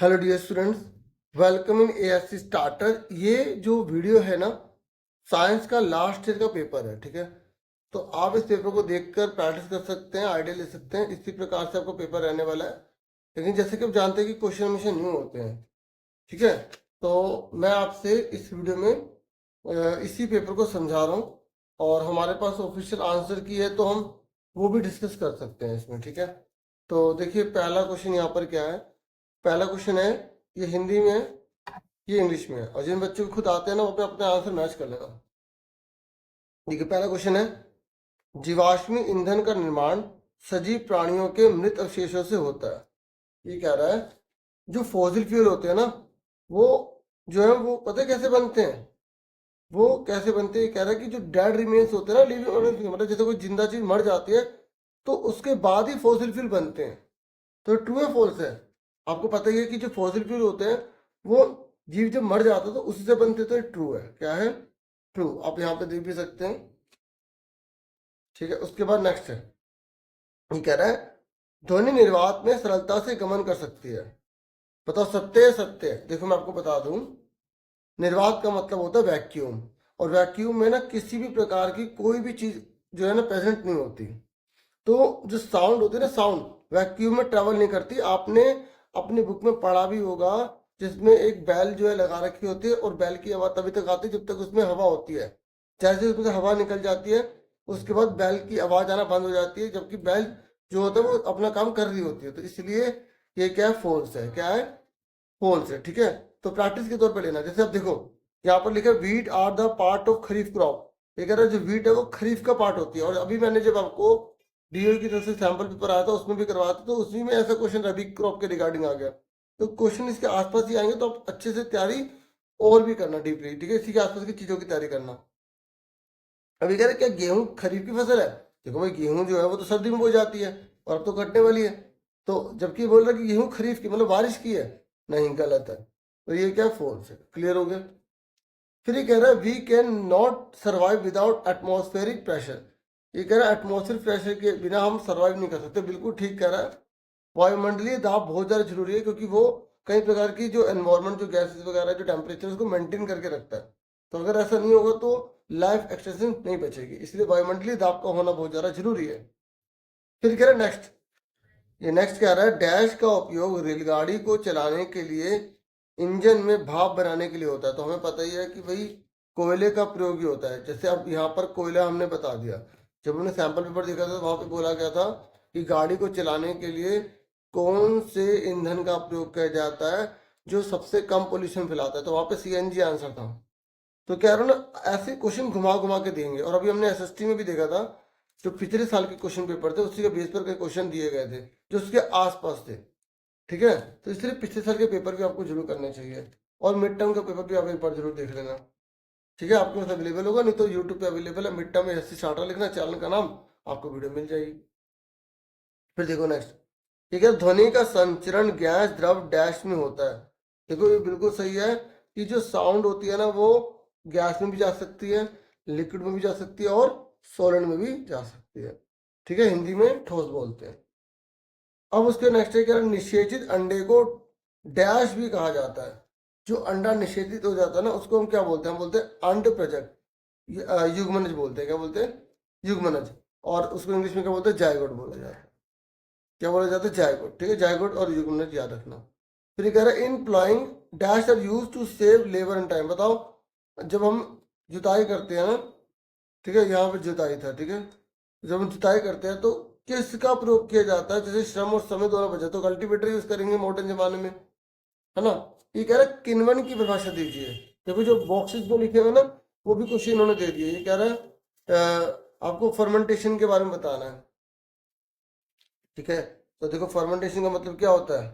Hello dear students, welcome in ASC starter. ये जो video है ना, साइंस का लास्ट ईयर का पेपर है। ठीक है, तो आप इस पेपर को देखकर प्रैक्टिस कर सकते हैं, आइडिया ले सकते हैं। इसी प्रकार से आपका पेपर रहने वाला है। लेकिन जैसे कि आप जानते हैं कि क्वेश्चन हमेशा न्यू होते हैं। ठीक है, तो मैं आपसे इस वीडियो में इसी पेपर को समझा रहा हूँ, और हमारे पास ऑफिशियल आंसर की है, तो हम वो भी डिस्कस कर सकते हैं इसमें। ठीक है, तो देखिए पहला क्वेश्चन यहाँ पर क्या है। पहला क्वेश्चन है, ये हिंदी में है, ये इंग्लिश में है, और जिन बच्चों को खुद आते हैं ना वो अपने अपने आंसर मैच कर लेगा। देखिए पहला क्वेश्चन है, जीवाश्मी ईंधन का निर्माण सजीव प्राणियों के मृत अवशेषों से होता है। ये कह रहा है जो फॉसिल फ्यूल होते हैं ना, वो जो है वो पता है कैसे बनते हैं। वो कैसे बनते हैं, ये कह रहा है कि जो डेड रिमेन्स होते हैं ना, लिविंग ऑर्गेनिज्म, मतलब जैसे कोई जिंदा चीज मर जाती है तो उसके बाद ही फॉसिल फ्यूल बनते हैं। तो ट्रू है फॉल्स है? आपको पता ही है कि जो फॉसिल फ्यूल होते हैं वो जीव जब मर जाता है तो उसी से बनते, तो ट्रू है। क्या है? ट्रू। आप यहाँ पे देख भी सकते हैं। ठीक है, उसके बाद नेक्स्ट है, ये कह रहा है ध्वनि निर्वात में सरलता से गमन कर सकती है। बताओ सत्य है सत्य है? देखो मैं आपको बता दूं, निर्वात का मतलब होता है वैक्यूम, और वैक्यूम में ना किसी भी प्रकार की कोई भी चीज जो है ना प्रेजेंट नहीं होती। तो जो साउंड होती है ना, साउंड वैक्यूम में ट्रेवल नहीं करती। आपने अपनी बुक में पढ़ा भी होगा, जिसमें एक बैल जो है लगा रखी होती है, और बैल की आवाज तभी तक आती है जब तक उसमें हवा होती है। जैसे उसमें से हवा निकल जाती है उसके बाद बैल की आवाज आना बंद हो जाती है, जबकि बैल जो होता है वो अपना काम कर रही होती है। तो इसलिए ये क्या है? फोल्स है। क्या है? फोल्स है। ठीक है, तो प्रैक्टिस के तौर पर लेना। जैसे आप देखो यहाँ पर लिखा है wheat are the part of kharif crop. ये कह रहा है जो वीट है वो खरीफ का पार्ट होती है। और अभी मैंने जब आपको डीओ की तरफ से सैंपल पेपर आया था उसमें भी करवाया था, तो उसी में ऐसा क्वेश्चन रबी क्रॉप के रिगार्डिंग आ गया। तो क्वेश्चन इसके आसपास ही आएंगे, तो आप अच्छे से तैयारी और भी करना डीपली। ठीक है, इसी के आसपास की चीजों की तैयारी करना। अभी कह रहे क्या गेहूं खरीफ की फसल है? देखो भाई, गेहूं जो है वो तो सर्दी में बोई जाती है, और अब तो कटने वाली है। तो जबकि बोल रहा है कि गेहूं खरीफ की मतलब बारिश की है। नहीं, गलत है। तो ये क्या? फोल्स है। क्लियर हो गया? फिर ये कह रहा है we can not survive without atmospheric pressure. ये कह रहा है एटमॉस्फेरिक प्रेशर के बिना हम सर्वाइव नहीं कर सकते। बिल्कुल ठीक कह रहा है। वायुमंडलीय दाब बहुत ज़्यादा जरूरी है, क्योंकि वो कई प्रकार की जो एनवायरमेंट, जो गैसेस वगैरह, जो टेम्परेचर, उसको मेंटेन करके रखता है। तो अगर ऐसा नहीं होगा तो लाइफ एक्सटेंशन नहीं बचेगी, इसलिए वायुमंडलीय दाब का होना बहुत ज़्यादा जरूरी है। फिर कह रहा है नेक्स्ट, ये नेक्स्ट कह रहा है डैश का उपयोग रेलगाड़ी को चलाने के लिए इंजन में भाप बनाने के लिए होता है। तो हमें पता ही है कि भाई कोयले का प्रयोग ही होता है। जैसे अब यहाँ पर कोयला हमने बता दिया, जब हमने सैंपल पेपर देखा था तो वहां पे बोला गया था कि गाड़ी को चलाने के लिए कौन से ईंधन का प्रयोग किया जाता है जो सबसे कम पोल्यूशन फैलाता है, तो वहां पे सीएनजी आंसर था। तो कह रहा हूँ ना, ऐसे क्वेश्चन घुमा घुमा के देंगे। और अभी हमने एसएसटी में भी देखा था, जो पिछले साल के क्वेश्चन पेपर थे उसी के बेस पर कई क्वेश्चन दिए गए थे जो उसके आसपास थे। ठीक है, तो इसलिए पिछले साल के पेपर भी आपको जरूर करने चाहिए, और मिड टर्म का पेपर भी आप एक बार जरूर देख लेना। ठीक है, आपके पास अवेलेबल होगा, नहीं तो यूट्यूब पे अवेलेबल है। मिड टर्म में एसएससी स्टार्टर लिखना, चैनल का नाम, आपको वीडियो मिल जाएगी। फिर देखो नेक्स्ट, ठीक है, ध्वनि का संचरण गैस द्रव डैश में होता है। देखो ये बिल्कुल सही है कि जो साउंड होती है ना वो गैस में भी जा सकती है, लिक्विड में भी जा सकती है, और सॉलिड में भी जा सकती है। ठीक है, हिंदी में ठोस बोलते हैं। अब उसके नेक्स्ट है क्या, निषेचित अंडे को डैश भी कहा जाता है। जो अंडा निषेधित हो जाता है ना उसको हम क्या बोलते हैं? हम बोलते हैं अंड प्रजक, युग्मनज बोलते हैं। क्या बोलते हैं? युग्मनज। और उसको इंग्लिश में क्या बोलते हैं? जायगोट बोला जाता है। क्या बोला जाता है? जायगोट। ठीक है, जायगोट और युग्मनज याद रखना। फिर ये कह रहा है in ploughing dash are use to save labour and time. बताओ, जब हम जुताई करते हैं ना, ठीक है, यहाँ पे जुताई था, ठीक है, जब हम जुताई करते हैं तो किसका प्रयोग किया जाता है? जैसे श्रम और समय दोनों बचे तो कल्टीवेटर यूज करेंगे मॉडर्न जमाने में, है ना। ये कह रहा है किन्वन की परिभाषा दीजिए। देखो जो बॉक्सेस में लिखे हुए ना वो भी क्वेश्चन इन्होंने दे दिए। ये कह रहा है आपको फर्मेंटेशन के बारे में बताना है। ठीक है, तो देखो फर्मेंटेशन का मतलब क्या होता है?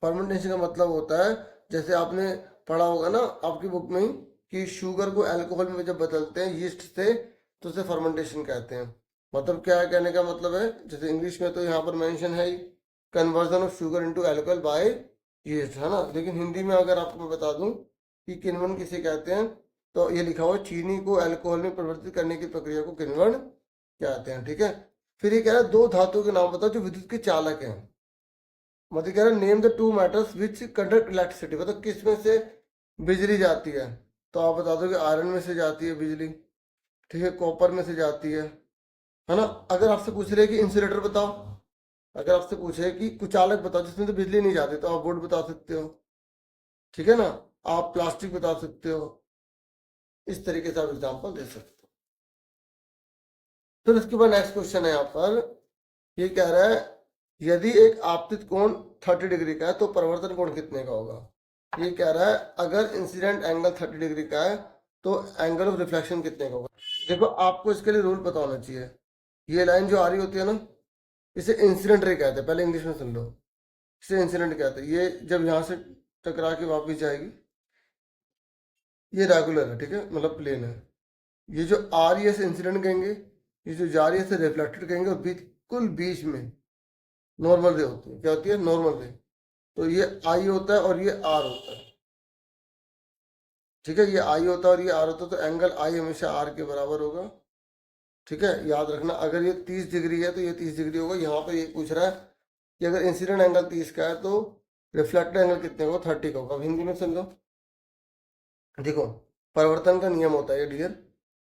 फर्मेंटेशन का मतलब होता है, जैसे आपने पढ़ा होगा ना आपकी बुक में ही, कि शुगर को अल्कोहल में जब बदलते हैं यीस्ट से तो उसे फर्मेंटेशन कहते हैं। मतलब क्या है कहने का मतलब है, जैसे इंग्लिश में तो यहाँ पर मेंशन है conversion of sugar into alcohol by yeast, है ना। लेकिन हिंदी में अगर आपको मैं बता दूं कि किण्वन किसे कहते हैं, तो ये लिखा हुआ है, चीनी को अल्कोहल में परिवर्तित करने की प्रक्रिया को किण्वन कहते हैं। ठीक है, फिर ये कह रहा है दो धातुओं के नाम बताओ जो विद्युत के चालक हैं। मतलब कह रहा है name the two matters which conduct electricity, मतलब किस में से बिजली जाती है। तो आप बता दो कि आयरन में से जाती है बिजली, ठीक है, कॉपर में से जाती है ना। अगर आपसे पूछ रहे कि इंसुलेटर बताओ, अगर आपसे पूछे कि कुचालक बताओ जिसमें तो बिजली नहीं जाती, तो आप वुड बता सकते हो, ठीक है ना। आप प्लास्टिक बता सकते हो, इस तरीके से आप एग्जाम्पल दे सकते हो। फिर उसके बाद नेक्स्ट क्वेश्चन है यहाँ पर, ये कह रहा है यदि एक आपतित कोण 30 डिग्री का है तो परिवर्तन कोण कितने का होगा। ये कह रहा है अगर इंसिडेंट एंगल 30 डिग्री का है तो एंगल ऑफ रिफ्लेक्शन कितने का होगा। देखो आपको इसके लिए रूल पता होना चाहिए। ये लाइन जो आ रही होती है ना, इसे इंसिडेंट रे कहते हैं, पहले इंग्लिश में सुन लो, इसे इंसिडेंट कहते हैं। ये जब यहाँ से टकरा के वापस जाएगी, ये रेगुलर है, ठीक है, मतलब प्लेन है। ये जो आ रही है इसे इंसिडेंट कहेंगे, ये जो जा रही है इसे रिफ्लेक्टेड कहेंगे, और बिल्कुल बीच में नॉर्मल रे होती है। क्या होती है? नॉर्मल रे। तो ये आई होता है और ये आर होता है, ठीक है, ये आई होता है और ये आर होता है, तो एंगल आई हमेशा आर के बराबर होगा, ठीक है, याद रखना। अगर ये 30 डिग्री है तो ये 30 डिग्री होगा। यहाँ पर ये पूछ रहा है कि अगर इंसिडेंट एंगल 30 का है तो रिफ्लेक्टेड एंगल कितने का होगा? 30 का होगा। अब हिंदी में सुन लो, देखो परिवर्तन का नियम होता है ये डियर,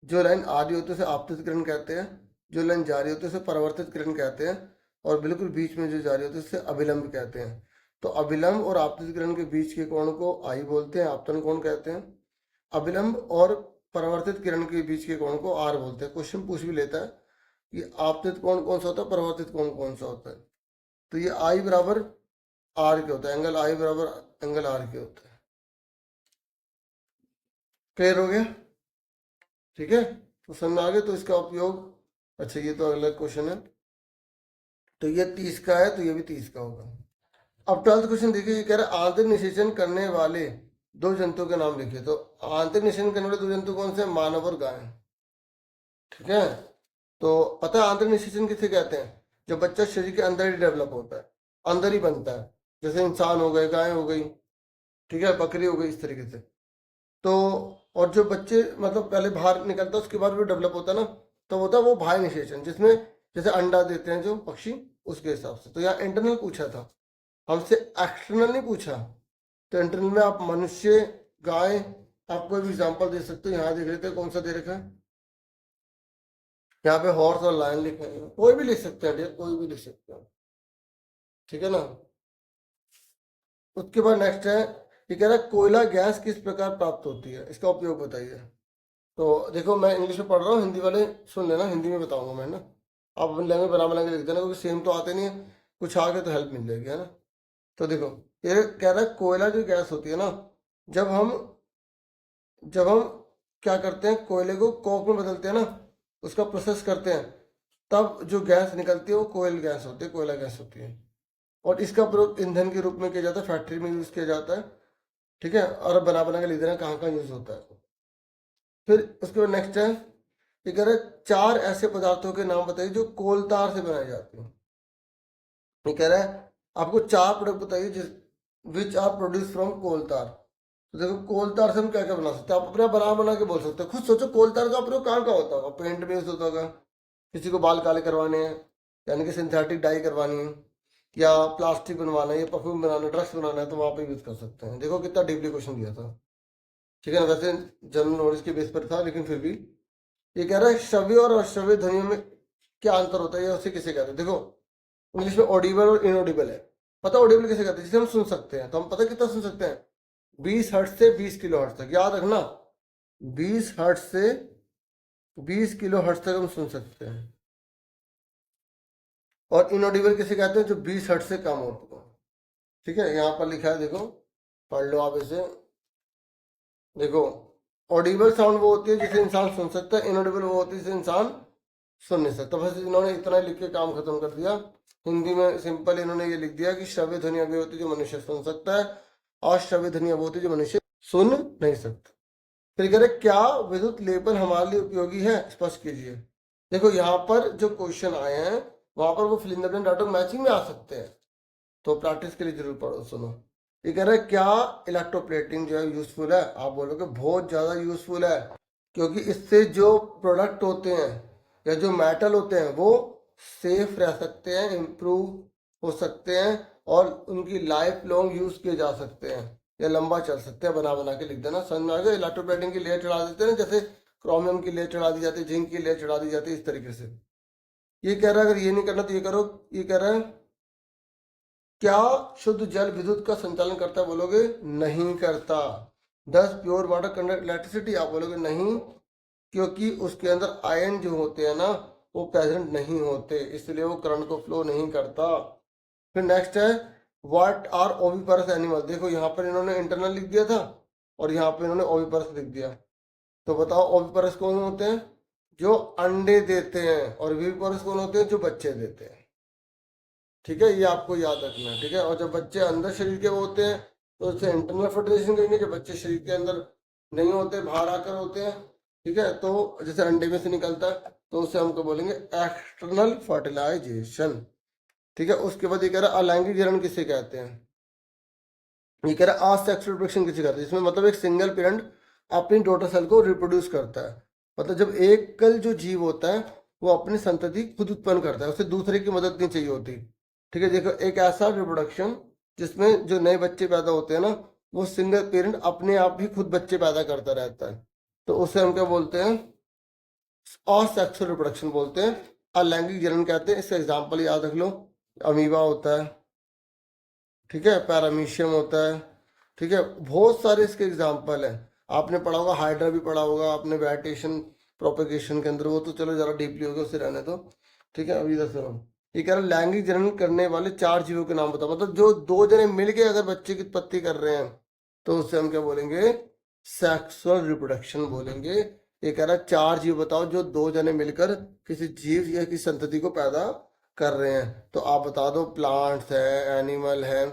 जो लाइन आ रही होती है उसे आपतित किरण कहते हैं, जो लाइन जा रही होती है उसे परावर्तित किरण कहते हैं, और बिल्कुल बीच में जो जा रही होती है उसे अभिलंब कहते हैं। तो अभिलंब और आपतित किरण के बीच के कोण को आई बोलते हैं, आपतन कोण कहते हैं। अभिलंब और परावर्तित किरण के बीच के कोण को आर बोलते हैं। क्वेश्चन पूछ भी लेता है कि आपतित कोण कौन सा होता है, परावर्तित कोण कौन सा होता है। तो ये आई बराबर आर के होता है, एंगल आई बराबर एंगल आर के होता है। क्लियर हो गया? ठीक है, तो समझ में आ गया। तो इसका उपयोग, अच्छा ये तो अगला क्वेश्चन है, तो ये 30 का है तो ये भी 30 का होगा। अब 12th क्वेश्चन देखिए, ये कह रहा है आंतरिक निषेचन करने वाले दो जंतुओं के नाम लिखिए। तो आंतरिक निषेचन करने वाले दो जंतु कौन से हैं? मानव और गाय, ठीक है। तो पता है आंतरिक निषेचन किसे कहते हैं? जब बच्चा शरीर के अंदर ही डेवलप होता है, अंदर ही बनता है, जैसे इंसान हो गए, गाय हो गई, ठीक है, बकरी हो गई, इस तरीके से। तो और जो बच्चे मतलब पहले बाहर निकलता है उसके बाद वो डेवलप होता है ना, तो होता है वो बाह्य निषेचन, जिसमें जैसे अंडा देते हैं जो पक्षी, उसके हिसाब से। तो यहाँ इंटरनल पूछा था, हमसे एक्सटर्नल नहीं पूछा। तो इंटरनल में आप मनुष्य, गाय, आप कोई भी एग्जाम्पल दे सकते हो। यहाँ देख लेते हैं कौन सा दे रखा है, यहाँ पे हॉर्स और लायन लिखा है, कोई भी लिख सकते हैं डियर, कोई भी लिख सकते हैं, ठीक है ना। उसके बाद नेक्स्ट है, ये कह रहा है कोयला गैस किस प्रकार प्राप्त होती है, इसका उपयोग बताइए। तो देखो मैं इंग्लिश में पढ़ रहा हूँ, हिंदी वाले सुन लेना, हिंदी में बताऊंगा मैं ना। आप अपनी लैंग्वेज बना बना के लिख देना, क्योंकि सेम तो आते नहीं है, कुछ आगे तो हेल्प मिल जाएगी, है ना। तो देखो ये कह रहा है कोयला जो गैस होती है ना, जब हम जब हम क्या करते हैं, कोयले को कोक में बदलते हैं ना, उसका प्रोसेस करते हैं, तब जो गैस निकलती है वो कोयल गैस होती है, कोयला गैस होती है। और इसका प्रयोग ईंधन के रूप में किया जाता है, फैक्ट्री में यूज किया जाता है, ठीक है। और अब बना बना के लिख देना कहाँ कहाँ यूज होता है। फिर उसके बाद नेक्स्ट है, ये कह रहा है चार ऐसे पदार्थों के नाम बताइए जो कोलतार से बनाए जाते हैं। ये कह रहा है आपको चार प्रोडक्ट बताइए जिस विच आर प्रोड्यूस फ्रॉम कोलतार। तो देखो कोलतार से हम क्या क्या बना सकते हैं, आप अपने बना बना के बोल सकते हो। खुद सोचो कोलतार का प्रयोग कहाँ का होता होगा, पेंट में यूज होता होगा, किसी को बाल काले करवाने हैं, यानी कि सिंथेटिक डाई करवानी है, या प्लास्टिक बनवाना है, या परफ्यूम बनाना, ड्रग्स बनाना है, तो वहाँ पे यूज कर सकते हैं। देखो कितना डीपली क्वेश्चन दिया था, ठीक है ना। वैसे जनरल नॉलेज के बेस पर था, लेकिन फिर भी ये कह रहा है श्रव्य और अश्रव्य ध्वनियों में क्या अंतर होता है, या उसे किसे कहते हैं। देखो इंग्लिश में ऑडिबल और इनऑडिबल है। पता ऑडिबल किसे कहते हैं? जिसे हम सुन सकते हैं। तो हम पता कितना सुन सकते हैं? 20 हर्ट्ज से 20 किलो हर्ट्ज तक, याद रखना, 20 हर्ट्ज से 20 किलो हर्ट्ज तक हम सुन सकते हैं। और इनऑडिबल किसे कहते हैं? जो 20 हर्ट्ज से कम होता है, ठीक है। यहाँ पर लिखा है, देखो पढ़ लो आप इसे। देखो ऑडिबल साउंड वो होती है जिसे इंसान सुन सकता है, इनऑडिबल वो होती है जिसे इंसान सुन नहीं सकता। बस इन्होंने इतना लिख के काम खत्म कर दिया। हिंदी में सिंपल इन्होंने ये लिख दिया कि श्रव्य ध्वनि अभी होती है जो मनुष्य सुन सकता है, और श्रव्य ध्वनि वो होती है जो मनुष्य सुन नहीं सकता। फिर कह रहे क्या विद्युत लेपन हमारे लिए उपयोगी है, स्पष्ट कीजिए। देखो यहाँ पर जो क्वेश्चन आए हैं वहां पर वो fill in the blank data matching में आ सकते हैं, तो प्रैक्टिस के लिए जरूर पढ़ो, सुनो। ये कह रहा है क्या इलेक्ट्रोप्लेटिंग जो है यूजफुल है, आप बोलोगे बहुत ज्यादा यूजफुल है, क्योंकि इससे जो प्रोडक्ट होते हैं या जो मेटल होते हैं वो सेफ रह सकते हैं, इम्प्रूव हो सकते हैं, और उनकी लाइफ लॉन्ग यूज किए जा सकते हैं या लंबा चल सकते हैं। बना बना के लिख देना, समझ में आ गया। इलेक्ट्रोप्लेटिंग की लेयर चढ़ा देते हैं ना, जैसे क्रोमियम की लेयर चढ़ा दी जाती है, जिंक की लेयर चढ़ा दी जाती है, इस तरीके से। ये कह रहा है अगर ये नहीं करना तो ये करो। ये कह रहा है क्या शुद्ध जल विद्युत का संचालन करता है, बोलोगे नहीं करता। दस प्योर वाटर कंडक्ट इलेक्ट्रिसिटी, आप बोलोगे नहीं, क्योंकि उसके अंदर आयन जो होते हैं ना वो प्रेजेंट नहीं होते, इसलिए वो करंट को फ्लो नहीं करता। फिर नेक्स्ट है व्हाट आर ओविपारस एनिमल। देखो यहाँ पर इन्होंने इंटरनल लिख दिया था और यहाँ पे इन्होंने ओविपारस लिख दिया। तो बताओ ओविपारस कौन होते हैं, जो अंडे देते हैं, और विविपारस कौन होते हैं, जो बच्चे देते हैं। ठीक है, ये आपको याद रखना है। ठीक है, और जब बच्चे अंदर शरीर के वो होते हैं तो उससे इंटरनल फर्टिलाइजेशन करेंगे। जब बच्चे शरीर के अंदर नहीं होते, बाहर आकर होते हैं, ठीक है, तो जैसे अंडे में से निकलता है तो उसे हमको बोलेंगे एक्सटर्नल फर्टिलाइजेशन। ठीक है, उसके बाद ये कह रहा है अलैंगिक जनन किसे कहते हैं। ये कह रहा है असेक्सुअल रिप्रोडक्शन किसे कहते हैं, इसमें मतलब एक सिंगल पेरेंट अपनी डॉटर सेल को रिप्रोड्यूस करता है। मतलब जब एकल जो जीव होता है वो अपनी संतति खुद उत्पन्न करता है, उसे दूसरे की मदद नहीं चाहिए होती। ठीक है, देखो एक ऐसा रिप्रोडक्शन जिसमें जो नए बच्चे पैदा होते हैं ना, वो सिंगल पेरेंट अपने आप ही खुद बच्चे पैदा करता रहता है, तो उसे हम क्या बोलते हैं, असेक्सुअल रिप्रोडक्शन बोलते हैं, अलैंगिक जनन कहते हैं। इसका एग्जाम्पल याद रख लो, अमीबा होता है, ठीक है, पैरामीशियम होता है, ठीक है, बहुत सारे इसके एग्जाम्पल हैं। आपने पढ़ा होगा, हाइड्रा भी पढ़ा होगा आपने वेजिटेशन प्रोपेगेशन के अंदर, वो तो चलो जरा डीपली होगा, उससे रहने दो। ठीक है, अभी इधर सुनो। ये कह रहा है लैंगिक जनन करने वाले चार जीवों के नाम बताओ। मतलब जो दो जने मिलके अगर बच्चे की उत्पत्ति कर रहे हैं तो उससे हम क्या बोलेंगे, सेक्सुअल रिप्रोडक्शन बोलेंगे। ये कह रहा है चार जीव बताओ जो दो जने मिलकर किसी जीव या किसी संतति को पैदा कर रहे हैं। तो आप बता दो, प्लांट्स है, एनिमल है।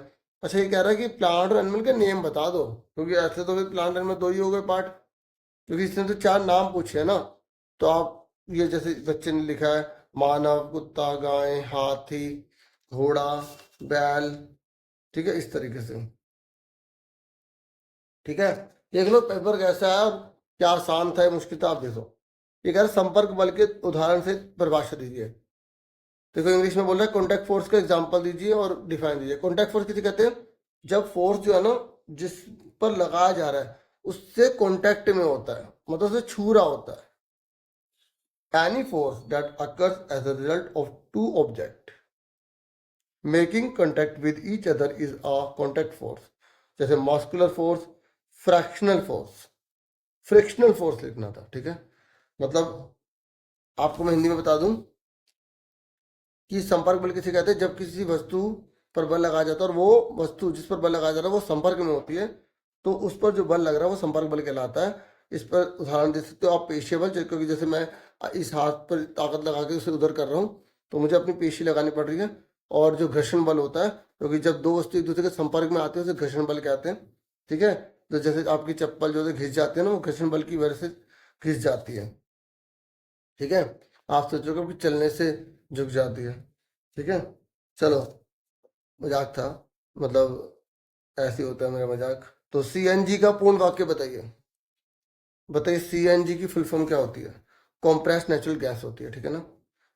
अच्छा, ये कह रहा है कि प्लांट और एनिमल के नेम बता दो, क्योंकि ऐसे तो फिर प्लांट एनिमल दो ही हो गए पार्ट, क्योंकि इसने तो चार नाम पूछे हैं ना। तो आप ये जैसे बच्चे ने लिखा है, मानव, कुत्ता, गाय, हाथी, घोड़ा, बैल, ठीक है, इस तरीके से। ठीक है, देख लो पेपर कैसा है और क्या आसान था या मुश्किल था, आप देखो। ये कह रहा है संपर्क बल के उदाहरण से परिभाषा दीजिए। देखो इंग्लिश में बोल रहा है कॉन्टैक्ट फोर्स का एग्जांपल दीजिए और डिफाइन दीजिए। कॉन्टैक्ट फोर्स किसे कहते हैं, जब फोर्स जो है ना जिस पर लगाया जा रहा है उससे कॉन्टैक्ट में होता है, मतलब उसे छू रहा होता है। Any force that occurs as a result of two object making contact with each other is a contact force. जैसे muscular force, fractional force, frictional force लिखना था। ठीक है, मतलब आपको मैं हिंदी में बता दूं कि संपर्क बल किसे कहते हैं, जब किसी वस्तु पर बल लगाया जाता है और वो वस्तु जिस पर बल लगाया जा रहा है वो संपर्क में होती है, तो उस पर जो बल लग रहा है वो संपर्क बल कहलाता है। इस पर उदाहरण दे सकते हो आप पेशीय बल, क्योंकि जैसे मैं इस हाथ पर ताकत लगा के उसे उधर कर रहा हूँ तो मुझे अपनी पेशी लगानी पड़ रही है। और जो घर्षण बल होता है, क्योंकि जब दो वस्तु एक दूसरे के संपर्क में आते हैं उसे घर्षण बल कहते हैं। ठीक है, तो जैसे आपकी चप्पल जो है घिस जाती है ना, वो घर्षण बल की वजह से घिस जाती है। ठीक है, आप सोचोगे कि चलने से झुक जाती है। ठीक है, चलो, मजाक था, मतलब ऐसे होता है मेरा मजाक। तो सीएनजी का पूर्ण वाक्य बताइए। बताइए सीएनजी की फुल फॉर्म क्या होती है, कॉम्प्रेस्ड नेचुरल गैस होती है। ठीक है ना,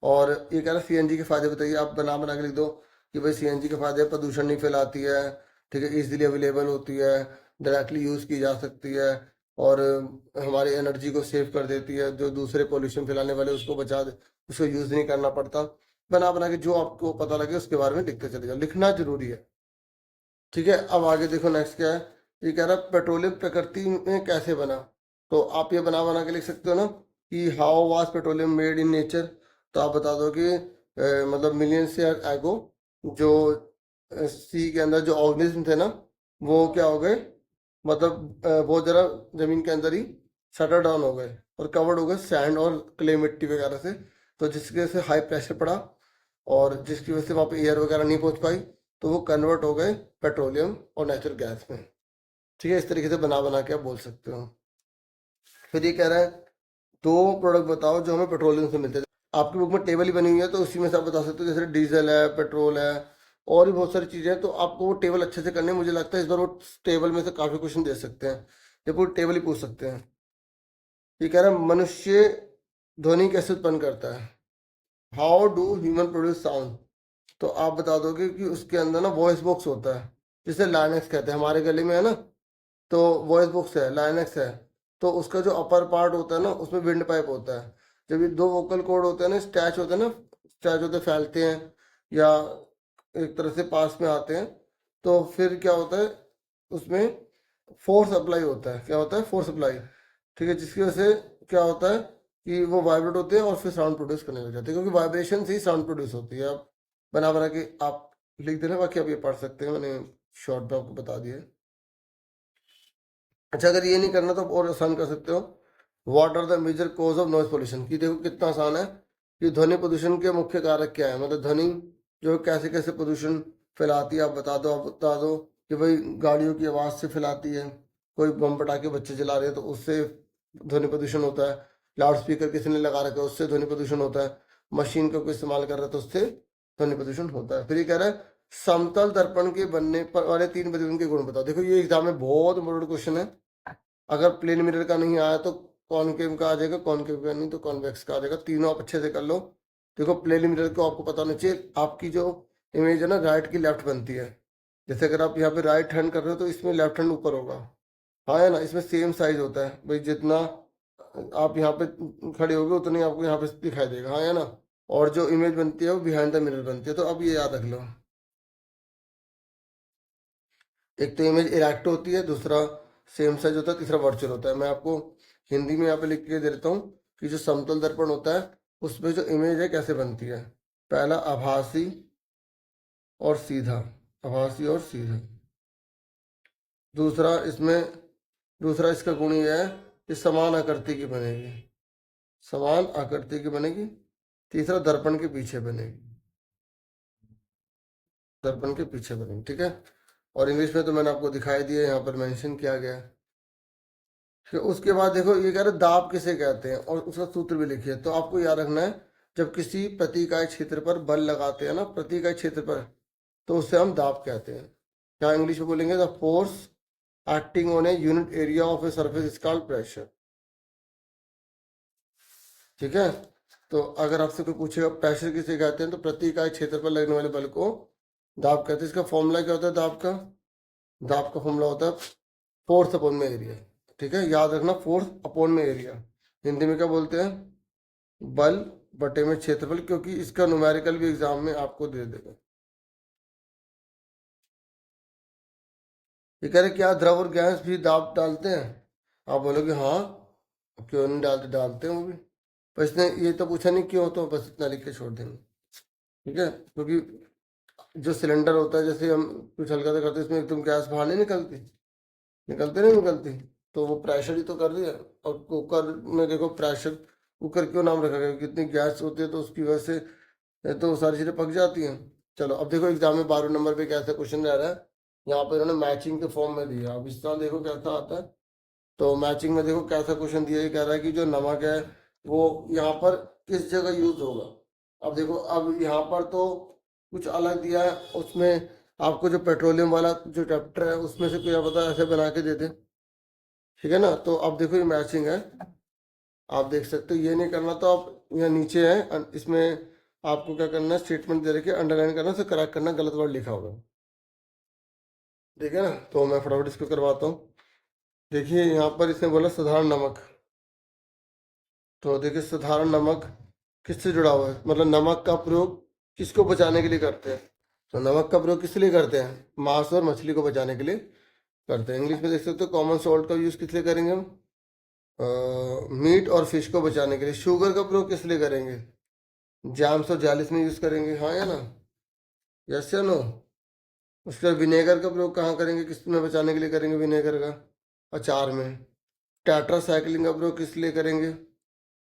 और ये कह रहा है सीएनजी के फायदे बताइए। आप बना बना के लिख दो कि भाई सीएनजी के फायदे, प्रदूषण नहीं फैलाती है, ठीक है, इजीली अवेलेबल होती है, डायरेक्टली यूज की जा सकती है, और हमारी एनर्जी को सेव कर देती है, जो दूसरे पोल्यूशन फैलाने वाले उसको बचा दे, उसको यूज नहीं करना पड़ता। बना बना के जो आपको पता लगे उसके बारे में लिखते चले जाओ, लिखना जरूरी है। ठीक है, अब आगे देखो नेक्स्ट क्या है। ये कह रहा है पेट्रोलियम प्रकृति में कैसे बना। तो आप ये बना बना के लिख सकते हो ना कि how was petroleum made in nature. तो आप बता दो कि मतलब मिलियंस ईयर एगो जो सी के अंदर जो ऑर्गेनिज्म थे ना वो क्या हो गए, मतलब बहुत ज़रा जमीन के अंदर ही शटर डाउन हो गए और कवर्ड हो गए सैंड और क्ले मिट्टी वगैरह से। तो जिसकी वजह से हाई प्रेशर पड़ा और जिसकी वजह से वहाँ पे एयर वगैरह नहीं पहुँच पाई, तो वो कन्वर्ट हो गए पेट्रोलियम और नेचुरल गैस में। ठीक है, इस तरीके से बना बना के आप बोल सकते हो। फिर ये कह रहा है दो प्रोडक्ट बताओ जो हमें पेट्रोलियम से मिलते हैं। आपकी बुक में टेबल ही बनी हुई है तो उसी में से आप बता सकते हो, जैसे डीजल है, पेट्रोल है, और भी बहुत सारी चीज़ें हैं। तो आपको वो टेबल अच्छे से करने, मुझे लगता है इस बार वो टेबल में से काफ़ी क्वेश्चन दे सकते हैं, ये पूरी टेबल ही पूछ सकते हैं। ये कह रहा है मनुष्य ध्वनि कैसे उत्पन्न करता है, how do human produce sound. तो आप बता दोगे कि उसके अंदर ना वॉइस बॉक्स होता है, जिसे लाइनेक्स कहते हैं, हमारे गले में है ना, तो वॉइस बॉक्स है, लाइनेक्स है। तो उसका जो अपर पार्ट होता है ना, उसमें विंड पाइप होता है। जब ये दो वोकल कॉर्ड होते हैं ना, स्टैच होते हैं ना, स्टैच होते फैलते हैं या एक तरह से पास में आते हैं, तो फिर क्या होता है, उसमें फोर्स अप्लाई होता है। क्या होता है? Force apply. ठीक है, जिसकी वजह से क्या होता है कि वो वाइब्रेट होते हैं और फिर साउंड प्रोड्यूस करने लग जाते हैं, क्योंकि वाइब्रेशन से ही साउंड प्रोड्यूस होती है। आप बना बना के आप लिख देना, बाकी आप ये पढ़ सकते हैं, मैंने शॉर्ट में आपको बता दिया। अच्छा, अगर ये नहीं करना तो आप और आसान कर सकते हो। What are the major cause of noise pollution, की देखो कितना आसान है कि ध्वनि प्रदूषण के मुख्य कारक क्या है, मतलब ध्वनि जो कैसे कैसे प्रदूषण फैलाती है, आप बता दो कि भाई गाड़ियों की आवाज़ से फैलाती है, कोई बम पटाखे बच्चे जला रहे हैं तो उससे ध्वनि प्रदूषण होता है, लाउड स्पीकर किसी ने लगा रखा है उससे ध्वनि प्रदूषण होता है, मशीन का कोई इस्तेमाल कर रहा है तो उससे ध्वनि प्रदूषण होता है। फिर ये कह रहा है समतल दर्पण के बनने पर वाले तीन प्रतिबिंब के गुण बताओ। देखो ये एग्जाम में बहुत इंपॉर्टेंट क्वेश्चन है। अगर प्लेन मिरर का नहीं आया तो कॉनकेव का आ जाएगा, कॉनकेव का नहीं तो कॉन्वेक्स का आ जाएगा। तीनों आप अच्छे से कर लो। देखो प्लेन मिरर को आपको पता होना चाहिए, आपकी जो इमेज है ना राइट की लेफ्ट बनती है। जैसे अगर आप यहाँ पे राइट हैंड कर रहे हो तो इसमें लेफ्ट हैंड ऊपर होगा, हाँ है ना, इसमें सेम साइज होता है भाई, जितना आप यहाँ पे खड़े होगे उतनी आपको यहाँ पे दिखाई देगा, हाँ है ना। और जो इमेज बनती है वो बिहाइंड द मिरर बनती है, तो अब ये याद रख लो। एक तो इमेज इरेक्ट होती है, दूसरा सेम साइज होता है, तीसरा वर्चुअल होता है। मैं आपको हिंदी में यहाँ पे लिख के दे देता हूँ कि जो समतल दर्पण होता है उसमें जो इमेज है कैसे बनती है। पहला आभासी और सीधा, आभासी और सीधा। दूसरा इसमें, दूसरा इसका गुण ये है कि समान आकृति की बनेगी, समान आकृति की बनेगी। तीसरा दर्पण के पीछे बनेगी, दर्पण के पीछे बनेगी, ठीक है। और इंग्लिश में तो मैंने आपको दिखाई दिया, यहाँ पर मेंशन किया गया है। फिर उसके बाद देखो ये कह रहे दाब किसे कहते हैं और उसका सूत्र भी लिखिए। तो आपको याद रखना है, जब किसी प्रतिइकाई क्षेत्र पर बल लगाते हैं ना, प्रतिइकाई क्षेत्र पर, तो उससे हम दाब कहते हैं। क्या इंग्लिश में बोलेंगे? The force acting on a unit area of a surface is called pressure. ठीक है, तो अगर आपसे कोई पूछेगा प्रेशर किसे कहते हैं, तो प्रति इकाई क्षेत्र पर लगने वाले बल को दाब कहते हैं। इसका फॉर्मूला क्या होता है दाब का? दाब का फॉर्मूला होता है फोर्स अपॉन में एरिया। ठीक है, याद रखना, फोर्स अपॉन में एरिया। हिंदी में क्या बोलते हैं? बल बटे में क्षेत्रफल, क्योंकि इसका न्यूमेरिकल भी एग्जाम में आपको दे देगा। ये कह रहे क्या द्रव और गैस भी दाब डालते हैं? आप बोलोगे हाँ, क्यों नहीं डालते, डालते हैं वो भी। पर इसने ये तो पूछा नहीं क्यों, तो बस इतना लिख के छोड़ देंगे। ठीक है, क्योंकि जो सिलेंडर होता है, जैसे हम कुछ हल्का सा करते हैं इसमें एकदम गैस बाहर नहीं निकलती, निकलती नहीं निकलती, तो वो प्रेशर ही तो कर रही है। और कुकर में देखो प्रेशर कुकर क्यों नाम रखा गया? कितनी गैस होती है तो उसकी वजह से तो सारी चीज़ें पक जाती हैं। चलो अब देखो एग्जाम में 12 नंबर पे कैसा क्वेश्चन रह रहा है। यहाँ पे इन्होंने मैचिंग के फॉर्म में दिया, अब इस तरह देखो कैसा आता है। तो मैचिंग में देखो कैसा क्वेश्चन दिया, ये कह रहा है कि जो नमक है वो यहाँ पर किस जगह यूज होगा। अब देखो, अब यहाँ पर तो कुछ अलग दिया है, उसमें आपको जो पेट्रोलियम वाला जो चैप्टर है उसमें से कोई पता ऐसे बना के दे दे। ठीक है ना, तो अब देखो ये मैचिंग है, आप देख सकते हो। ये नहीं करना तो आप यहाँ नीचे है, इसमें आपको क्या करना है, स्टेटमेंट दे रखे अंडरलाइन करना, से करेक्ट करना, गलत वर्ड लिखा होगा। ठीक है ना, तो मैं फटाफट इसको करवाता हूँ। देखिए यहाँ पर इसने बोला साधारण नमक, तो देखिए साधारण नमक किससे जुड़ा हुआ है, मतलब नमक का प्रयोग किसको बचाने के लिए करते हैं? तो नमक का प्रयोग किस लिए करते हैं? मांस और मछली को बचाने के लिए करते हैं। इंग्लिश में देख सकते हो कॉमन सॉल्ट का यूज किस लिए करेंगे हम? मीट और फिश को बचाने के लिए। शुगर का प्रयोग किस लिए करेंगे? जैम्स और जालिस में यूज करेंगे, हाँ या ना, यस या नो। उसके बाद विनेगर का प्रयोग कहाँ करेंगे, किस में बचाने के लिए करेंगे विनेगर का? अचार में। टेट्रासाइक्लिन का प्रयोग किस लिए करेंगे?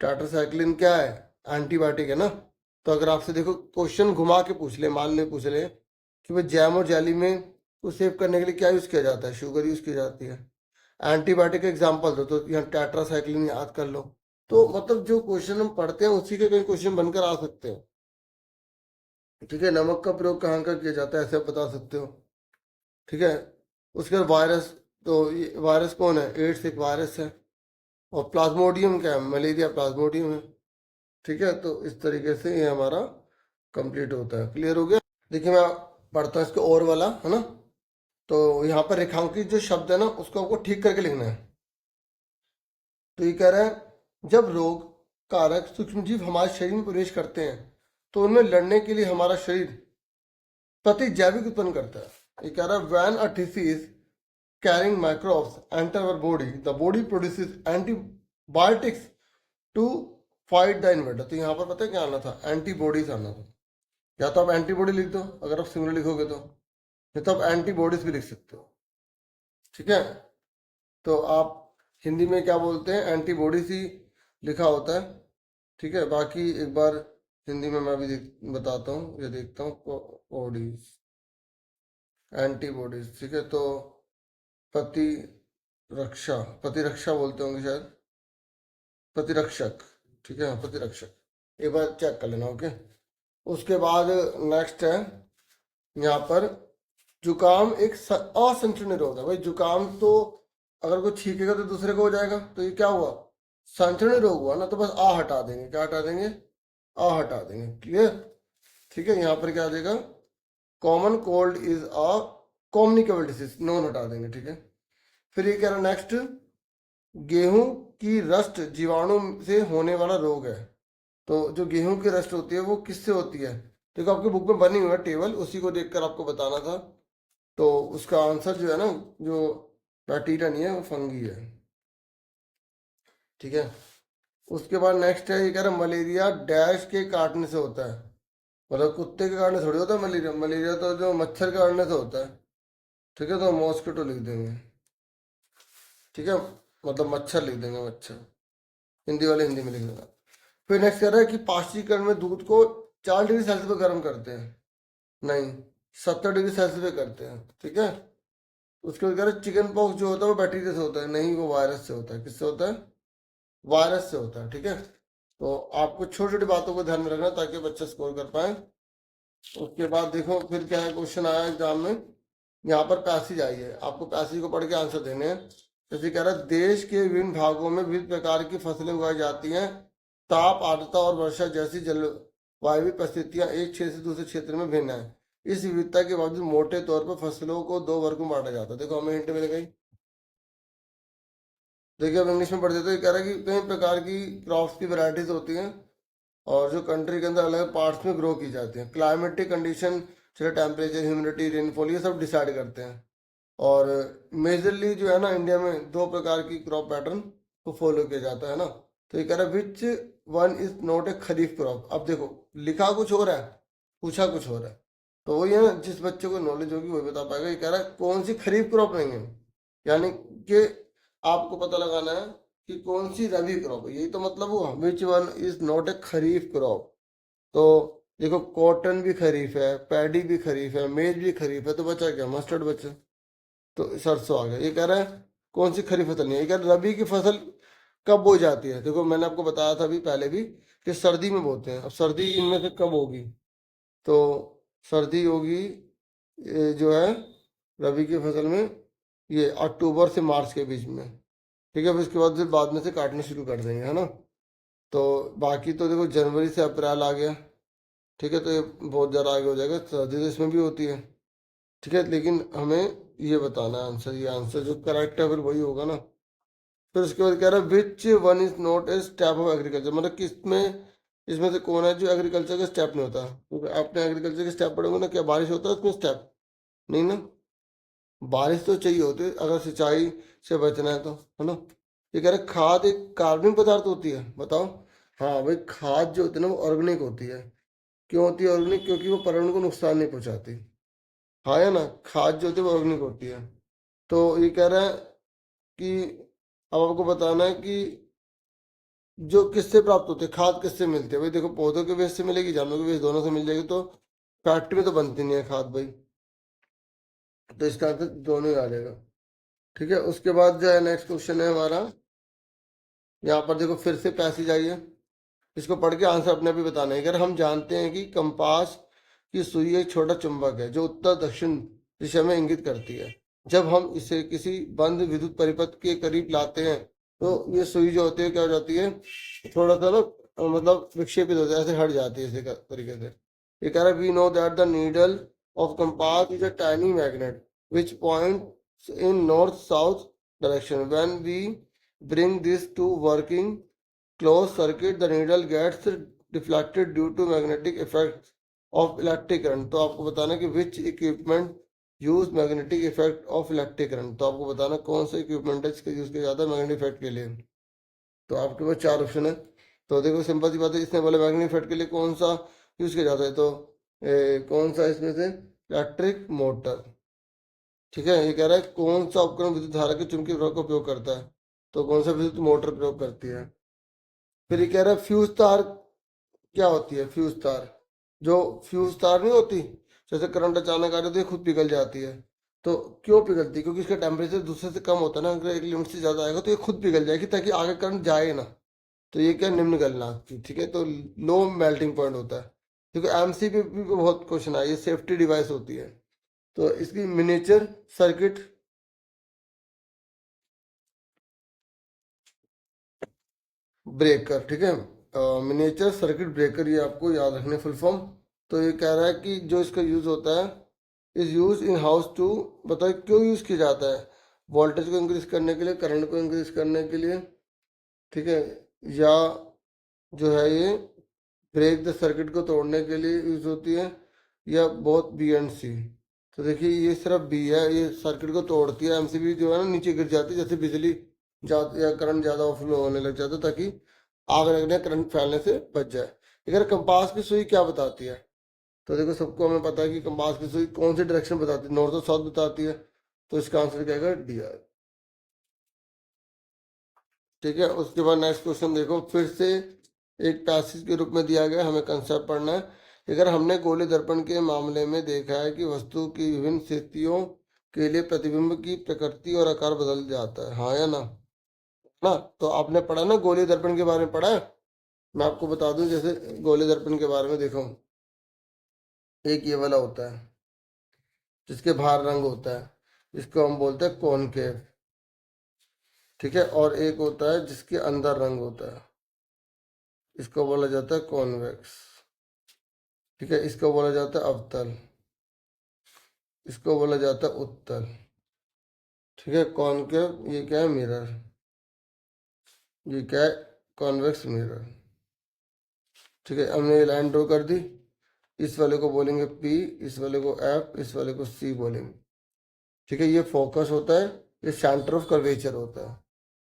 टेट्रासाइक्लिन क्या है? एंटीबायोटिक है ना। तो अगर आपसे देखो क्वेश्चन घुमा के पूछ ले, मान ले पूछ ले कि भाई जैम और जेली में को सेव करने के लिए क्या यूज किया जाता है? शुगर यूज की जाती है। एंटीबायोटिक एग्जाम्पल दो, तो यहाँ टेट्रासाइक्लिन याद कर लो। तो मतलब जो क्वेश्चन हम पढ़ते हैं उसी के कई क्वेश्चन बनकर आ सकते हैं। ठीक है, नमक का प्रयोग कहाँ का किया जाता है ऐसे आप बता सकते हो। ठीक है, उसके बाद वायरस, तो ये वायरस कौन है? एड्स एक वायरस है। और प्लाज्मोडियम क्या है? मलेरिया प्लाज्मोडियम है। ठीक है, तो इस तरीके से ये हमारा कंप्लीट होता है। क्लियर हो गया? देखिए मैं पढ़ता हूँ इसको और वाला, है ना। तो यहाँ पर रेखांकित जो शब्द है ना उसको आपको ठीक करके लिखना है। तो ये कह रहा है जब रोग कारक सूक्ष्मजीव हमारे शरीर में प्रवेश करते हैं तो उनमें लड़ने के लिए हमारा शरीर प्रतिजैविक उत्पन्न करता है। ये कह रहा है when a disease carrying microbes enter our body, the body produces antibiotics to fight the invader। तो यहाँ पर पता है क्या आना था, एंटीबॉडीज आना था। या तो आप एंटीबॉडी लिख दो अगर आप सिंगुलर लिखोगे तो, या तो आप एंटीबॉडीज भी लिख सकते हो, ठीक है। तो आप हिंदी में क्या बोलते हैं, एंटीबॉडीज ही लिखा होता है, ठीक है। बाकी एक बार हिंदी में मैं भी बताता हूँ, ये देखता हूँ, बॉडीज एंटीबॉडीज, ठीक है। तो प्रतिरक्षा, प्रतिरक्षा बोलते होंगे शायद, प्रतिरक्षक, ठीक है, प्रतिरक्षक। एक बार चेक कर लेना, ओके। उसके बाद नेक्स्ट है यहाँ पर जुकाम एक असंचरणीय रोग है। भाई जुकाम तो अगर कोई छींकेगा तो दूसरे को हो जाएगा, तो ये क्या हुआ, संचरणीय रोग हुआ ना, तो बस आ हटा देंगे, क्या हटा देंगे, आ हटा देंगे, क्लियर, ठीक है। यहाँ पर क्या आ जाएगा, common cold is a communicable disease, non हटा देंगे, ठीक है। फिर ये कह रहा नेक्स्ट, गेहूं की रस्ट जीवाणु से होने वाला रोग है। तो जो गेहूं की रस्ट होती है वो किससे होती है, देखो आपकी बुक में बनी हुई है टेबल, उसी को देखकर आपको बताना था। तो उसका आंसर जो है ना, जो बैक्टीरिया नहीं है वो फंगी है, ठीक है। उसके बाद नेक्स्ट है, ये कह रहा है मलेरिया डैश के काटने से होता है। मतलब कुत्ते के काटने से थोड़ी होता है मलेरिया, मलेरिया तो जो मच्छर के काटने से होता है, ठीक है। तो मॉस्किटो लिख देंगे, ठीक है, मतलब मच्छर लिख देंगे, मच्छर, हिंदी वाले हिंदी में लिख देना। फिर नेक्स्ट कह रहा है कि पाश्चीकरण में दूध को 4 डिग्री सेल्सियस पे गर्म करते हैं, नहीं 70 डिग्री सेल्सियस पे करते हैं, ठीक है। उसके बाद कह रहा है चिकन पॉक्स जो होता है वो बैक्टीरिया से होता है, नहीं वो वायरस से होता है, किससे होता है, वायरस से होता है, ठीक है। तो आपको छोटी छोटी बातों को ध्यान में रखना ताकि बच्चे स्कोर कर पाए। उसके बाद देखो फिर क्या है, क्वेश्चन आया एग्जाम में, यहाँ पर पैसेज आई है, आपको पैसेज को पढ़ के आंसर देने हैं। जैसे कह रहा है देश के विभिन्न भागों में विविध प्रकार की फसलें उगाई जाती हैं, ताप आर्द्रता और वर्षा जैसी जलवायु परिस्थितियां एक क्षेत्र से दूसरे क्षेत्र में भिन्न है। इस विविधता के बावजूद मोटे तौर पर फसलों को 2 वर्ग में बांटा जाता है। देखो हमें हिंट मिल गई, देखिए अब इंग्लिश में पढ़ देते हैं। कह रहा है कि कई प्रकार की क्रॉप्स की वैरायटीज होती हैं और जो कंट्री के अंदर अलग पार्ट्स में ग्रो की जाती हैं। क्लाइमेटिक कंडीशन, जैसे टेम्परेचर, ह्यूमिडिटी, रेनफॉल, ये सब डिसाइड करते हैं। और मेजरली जो है ना इंडिया में 2 प्रकार की क्रॉप पैटर्न को फॉलो किया जाता है ना। तो ये कह रहा है which one is not a kharif crop. अब देखो लिखा कुछ हो रहा है, पूछा कुछ हो रहा है, तो वही है ना, जिस बच्चे को नॉलेज होगी वही बता पाएगा। ये कह रहा है कौन सी खरीफ क्रॉप नहीं है, यानी कि आपको पता लगाना है कि कौन सी रबी क्रॉप है, यही तो मतलब हुआ, which one is not a kharif crop. तो देखो कॉटन भी खरीफ है, पैडी भी खरीफ है, मेज भी खरीफ है, तो बचा क्या, मस्टर्ड बचा, तो सरसों आ गया। ये कह रहा है कौन सी खरीफ फसल नहीं है, ये कह रहा है रबी की फसल कब बोई जाती है। देखो मैंने आपको बताया था अभी पहले भी कि सर्दी में बोते हैं। अब सर्दी इनमें से कब होगी, तो सर्दी होगी जो है रबी की फसल में ये अक्टूबर से मार्च के बीच में, ठीक है। फिर उसके बाद फिर बाद में से काटने शुरू कर देंगे, है ना। तो बाकी तो देखो जनवरी से अप्रैल आ गया, ठीक है, तो ये बहुत ज़्यादा आगे हो जाएगा, सर्दी तो इसमें भी होती है, ठीक है। लेकिन हमें ये बताना है आंसर, ये आंसर जो करेक्ट है फिर वही होगा ना। फिर उसके बाद कह रहा है which one is not a step of agriculture, मतलब किसमें इसमें से कौन है जो एग्रीकल्चर का स्टेप नहीं होता। क्योंकि आपने एग्रीकल्चर के स्टेप पढ़ोगे ना, क्या बारिश होता है उसमें स्टेप, नहीं ना, बारिश तो चाहिए होती है अगर सिंचाई से बचना है तो, है ना। ये कह रहे खाद एक कार्बनिक पदार्थ होती है, बताओ। हाँ भाई खाद जो होती है ना वो ऑर्गेनिक होती है। क्यों होती है ऑर्गेनिक, क्योंकि वो पर्यावरण को नुकसान नहीं पहुंचाती, हाँ है ना, खाद जो होती है वो ऑर्गेनिक होती है। तो ये कह रहा है कि अब आपको बताना है कि जो किससे प्राप्त होते हैं, खाद किससे मिलती है। भाई देखो पौधों के वेस्ट से मिलेगी, जानवरों के वेस्ट, दोनों से मिल जाएगी, तो फैक्ट्री में तो बनती नहीं है खाद भाई, तो इसका आंसर दोनों ही आ जाएगा, ठीक है। उसके बाद जो है नेक्स्ट क्वेश्चन है हमारा, यहाँ पर देखो फिर से पैसेज आई है, इसको पढ़ के आंसर अपने आप ही बताना है। अगर हम जानते हैं कि कंपास की सुई एक छोटा चुंबक है जो उत्तर दक्षिण दिशा में इंगित करती है, जब हम इसे किसी बंद विद्युत परिपथ के करीब लाते हैं तो ये सुई जो होती है क्या हो जाती है, थोड़ा सा ना मतलब विक्षेपित हो जाती है, ऐसे हट जाती है इसी तरीके से। ये कह रहा है we know that the needle of compass is a tiny magnet which points in north south direction when we bring this to working closed circuit the needle gets deflected due to magnetic effects of electric current। तो आपको बताना कि which equipment use magnetic effect of electric current। तो आपको बताना कौन सा equipment है जिसका यूज किया जाता है मैग्नेटिक इफेक्ट के लिए। तो आपके पास चार ऑप्शन है। तो देखो सिंपल सी बात है, इसने बोला मैग्नेटिक इफेक्ट के लिए कौन सा यूज किया जाता है, तो कौन सा इसमें से इलेक्ट्रिक मोटर। ठीक है, ये कह रहा है कौन सा उपकरण विद्युत धारा के चुंबकीय प्रभाव का उपयोग करता है, तो कौन सा विद्युत मोटर प्रयोग करती है। फिर ये कह रहा है फ्यूज तार क्या होती है। फ्यूज तार, जो फ्यूज तार नहीं होती, जैसे करंट अचानक आ रही है तो ये खुद पिघल जाती है। तो क्यों पिघलती है, क्योंकि इसका टेम्परेचर दूसरे से कम होता है ना, अगर एक लिमिट से ज़्यादा आएगा तो ये खुद पिघल जाएगी ताकि आगे करंट जाए ना। तो ये क्या निम्न गलनांक की, ठीक है, तो लो मेल्टिंग पॉइंट होता है। क्योंकि एमसीपी पे बहुत क्वेश्चन आए, ये सेफ्टी डिवाइस होती है। तो इसकी मिनिएचर सर्किट ब्रेकर, ठीक है, मिनिएचर सर्किट ब्रेकर, ये आपको याद रखने फुल फॉर्म। तो ये कह रहा है कि जो इसका यूज होता है is use in house to, बताओ क्यों यूज किया जाता है। वोल्टेज को इंक्रीज करने के लिए, करंट को इंक्रीज करने के लिए, ठीक है, या जो है ये ब्रेक द सर्किट को तोड़ने के लिए यूज होती है, या बहुत बी एंड सी। तो देखिए ये सिर्फ बी है, ये सर्किट को तोड़ती है। एमसीबी जो है ना नीचे गिर जाती है, जैसे बिजली ज्यादा या करंट ज्यादा फ्लो होने लग जाता है, ताकि आग लगने करंट फैलने से बच जाए। अगर कंपास की सुई क्या बताती है, तो देखो सबको हमें पता है कि कंपास की सुई कौन सी डायरेक्शन बताती है, नॉर्थ और साउथ बताती है। तो इसका आंसर क्या है, डी आर। ठीक है, उसके बाद नेक्स्ट क्वेश्चन देखो, फिर से एक पैसेज के रूप में दिया गया, हमें कंसेप्ट पढ़ना है। अगर हमने गोले दर्पण के मामले में देखा है कि वस्तु की विभिन्न स्थितियों के लिए प्रतिबिंब की प्रकृति और आकार बदल जाता है, हाँ या ना। तो आपने पढ़ा ना, गोले दर्पण के बारे में पढ़ा है। मैं आपको बता दूं, जैसे गोले दर्पण के बारे में देखो, एक ये वाला होता है जिसके बाहर रंग होता है, इसको हम बोलते हैं कॉनकेव, ठीक है, और एक होता है जिसके अंदर रंग होता है, इसको बोला जाता है कॉन्वेक्स, ठीक है, इसको बोला जाता है अवतल, इसको बोला जाता है उत्तल। ठीक है, कॉनकेव ये क्या है, मिरर, ये क्या है, कॉन्वेक्स मिरर। ठीक है, हमने ये लाइन ड्रॉ कर दी, इस वाले को बोलेंगे पी, इस वाले को एफ, इस वाले को सी बोलेंगे। ठीक है, ये फोकस होता है, ये सेंटर ऑफ कर्वेचर होता है,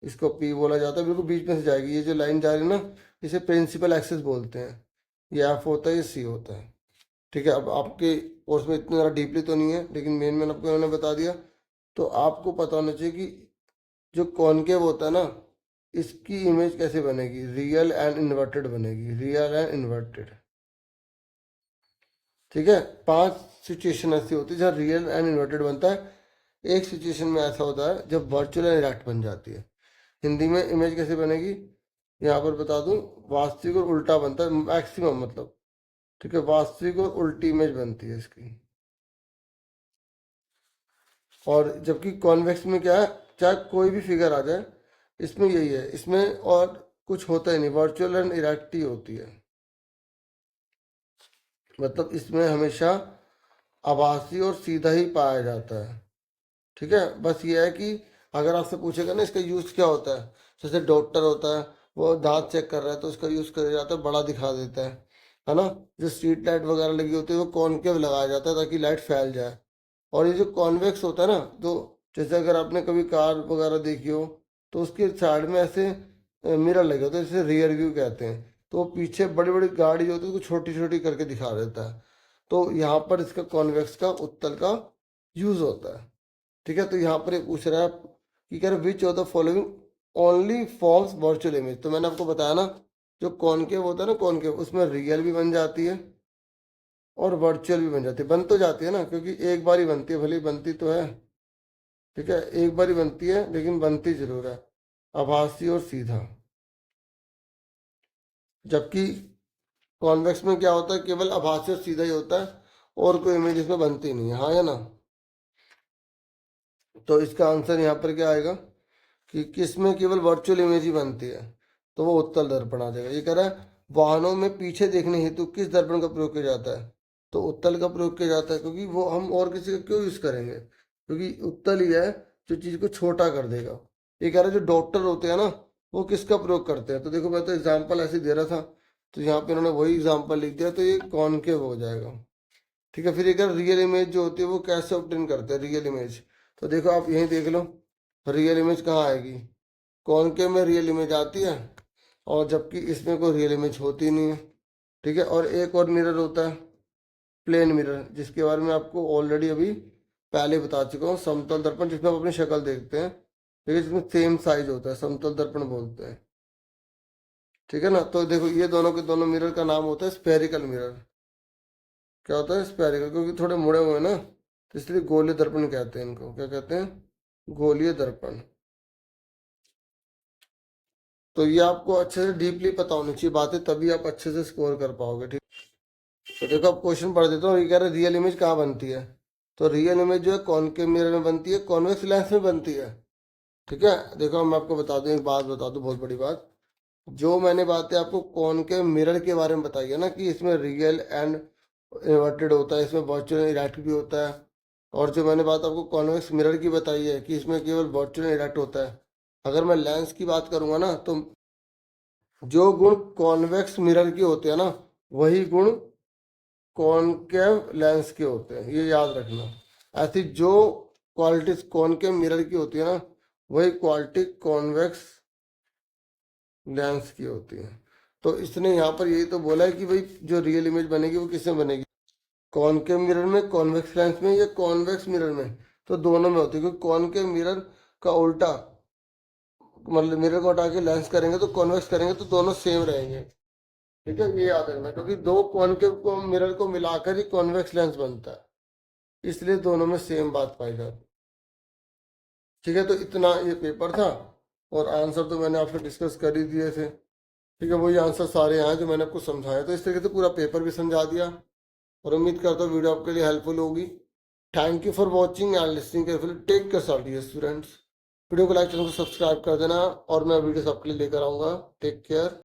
इसको पी बोला जाता है, बिल्कुल बीच में से जाएगी। ये जो लाइन जा रही है ना, इसे प्रिंसिपल एक्सिस बोलते हैं। ये एफ होता है, ये सी होता है। ठीक है, अब आपके कोर्स में इतना ज़्यादा डीपली तो नहीं है, लेकिन मेन मैंने आपको मैंने बता दिया। तो आपको पता होना चाहिए कि जो कॉनकेव होता है ना, इसकी इमेज कैसे बनेगी, रियल एंड इन्वर्टेड बनेगी, रियल एंड इन्वर्टेड। ठीक है, 5 सिचुएशन ऐसी होती है जहाँ रियल एंड इन्वर्टेड बनता है। एक सिचुएशन में ऐसा होता है जब वर्चुअल एंड इरेक्ट बन जाती है। हिंदी में इमेज कैसे बनेगी, यहाँ पर बता दूं, वास्तविक और उल्टा बनता है मैक्सिमम, मतलब ठीक है, वास्तविक और उल्टी इमेज बनती है इसकी। और जबकि कॉन्वेक्स में क्या है, चाहे कोई भी फिगर आ जाए, इसमें यही है, इसमें और कुछ होता ही नहीं, वर्चुअल एंड इरेक्ट ही होती है। मतलब इसमें हमेशा आभासी और सीधा ही पाया जाता है। ठीक है, बस ये है कि अगर आपसे पूछेगा ना इसका यूज क्या होता है, जैसे डॉक्टर होता है, वो दांत चेक कर रहा है तो उसका यूज किया जाता है, बड़ा दिखा देता है ना। जो स्ट्रीट लाइट वगैरह लगी होती है वो कॉनकेव लगाया जाता है ताकि लाइट फैल जाए। और ये जो कॉन्वेक्स होता है ना, तो जैसे अगर आपने कभी कार वगैरह देखी हो, तो उसके साइड में ऐसे मिरर लगे होते हैं, जैसे रियर व्यू कहते हैं। तो वो पीछे बड़ी बड़ी गाड़ी जो होती है उसको छोटी छोटी करके दिखा देता है। तो यहाँ पर इसका कॉन्वेक्स का, उत्तल का यूज होता है। ठीक है, तो यहाँ पर ये पूछ रहा है कि कह रहे which of the following only forms virtual image. तो मैंने आपको बताया ना, जो कॉनकेव होता है ना, कॉनकेव उसमें रियल भी बन जाती है और वर्चुअल भी बन जाती है। बन तो जाती है ना, क्योंकि एक बार ही बनती है, भले ही बनती तो है। ठीक है, एक बार ही बनती है लेकिन बनती जरूर है, आभासी और सीधा। जबकि कॉन्वेक्स में क्या होता है, केवल आभासी और सीधा ही होता है, और कोई इमेज इसमें बनती नहीं है, हाँ या ना। तो इसका आंसर यहाँ पर क्या आएगा कि किस में केवल वर्चुअल इमेज ही बनती है, तो वो उत्तल दर्पण आ जाएगा। ये कह रहा है वाहनों में पीछे देखने हेतु किस दर्पण का प्रयोग किया जाता है? तो उत्तल का प्रयोग किया जाता है, क्योंकि वो हम और किसी का क्यों यूज करेंगे, क्योंकि उत्तल ही है जो चीज को छोटा कर देगा। ये कह रहा है जो डॉक्टर होते हैं ना, वो किसका प्रयोग करते हैं? तो देखो मैं तो एग्जाम्पल ऐसे ही दे रहा था, तो यहाँ पे इन्होंने वही एग्जाम्पल लिख दिया, तो ये कॉनकेव हो जाएगा। ठीक है, फिर एक रियल इमेज जो होती है वो कैसे ऑब्टेन करते हैं रियल इमेज? तो देखो आप यहीं देख लो, रियल इमेज कहाँ आएगी? कॉनकेव में रियल इमेज आती है, और जबकि इसमें कोई रियल इमेज होती नहीं है। ठीक है, और एक और मिरर होता है प्लेन मिरर, जिसके बारे में आपको ऑलरेडी अभी पहले बता चुका हूँ। समतल दर्पण जिसमें आप अपनी शक्ल देखते हैं, ठीक है, जिसमें सेम साइज होता है, समतल दर्पण बोलते हैं। ठीक है ना, तो देखो ये दोनों के दोनों मिरर का नाम होता है स्फेरिकल मिरर। क्या होता है? स्फेरिकल, क्योंकि थोड़े मुड़े हुए हैं ना, तो इसलिए गोलीय दर्पण कहते हैं इनको। क्या कहते हैं? गोलीय दर्पण। तो ये आपको अच्छे से डीपली पता होनी चाहिए बातें, तभी आप अच्छे से स्कोर कर पाओगे। ठीक, तो देखो अब क्वेश्चन पढ़ देता हूँ। ये कह रहे हैं रियल इमेज कहाँ बनती है? तो रियल इमेज जो है कॉनकेव मिरर में बनती है, कॉन्वेक्स लेंस में बनती है। ठीक है, देखो मैं आपको बता दूं, एक बात बता दूं, बहुत बड़ी बात। जो मैंने बातें आपको कॉनकेव मिरर के बारे में बताई है ना, कि इसमें रियल एंड इन्वर्टेड होता है, इसमें वर्चुअल इरेक्ट भी होता है, और जो मैंने बात आपको कॉन्वेक्स मिरर की बताई है कि इसमें केवल वर्चुअल इरेक्ट होता है, अगर मैं लेंस की बात करूंगा ना, तो जो गुण कॉन्वेक्स मिरर के होते हैं ना, वही गुण कॉनकेव लेंस के होते हैं, ये याद रखना। ऐसी जो क्वालिटीज कॉनकेव मिरर की होती है ना, वही क्वालिटी कॉन्वेक्स लेंस की होती है। तो इसने यहाँ पर यही तो बोला है कि भाई जो रियल इमेज बनेगी वो किसमें बनेगी? कॉनकेव मिरर में, कॉन्वेक्स लेंस में, या कॉन्वेक्स मिरर में? तो दोनों में होती है, क्योंकि कॉनकेव मिरर का उल्टा, मतलब मिरर को हटा के लेंस करेंगे तो कॉन्वेक्स करेंगे तो दोनों सेम रहेंगे। ठीक है, ये याद रखना, क्योंकि दो कॉनकेव को मिरर को मिलाकर ही कॉन्वेक्स लेंस बनता है, इसलिए दोनों में सेम बात पाई जाती है। ठीक है, तो इतना ये पेपर था, और आंसर तो मैंने आपसे डिस्कस कर ही दिए थे। ठीक है, वही आंसर सारे हैं जो मैंने आपको समझाया, तो इस तरीके से पूरा पेपर भी समझा दिया, और उम्मीद करता हूँ वीडियो आपके लिए हेल्पफुल होगी। Thank you for watching and listening carefully. Take care of dear students. Video को लाइक, चैनल को सब्सक्राइब कर देना, और मैं वीडियोस आपके लिए लेकर आऊँगा। Take care.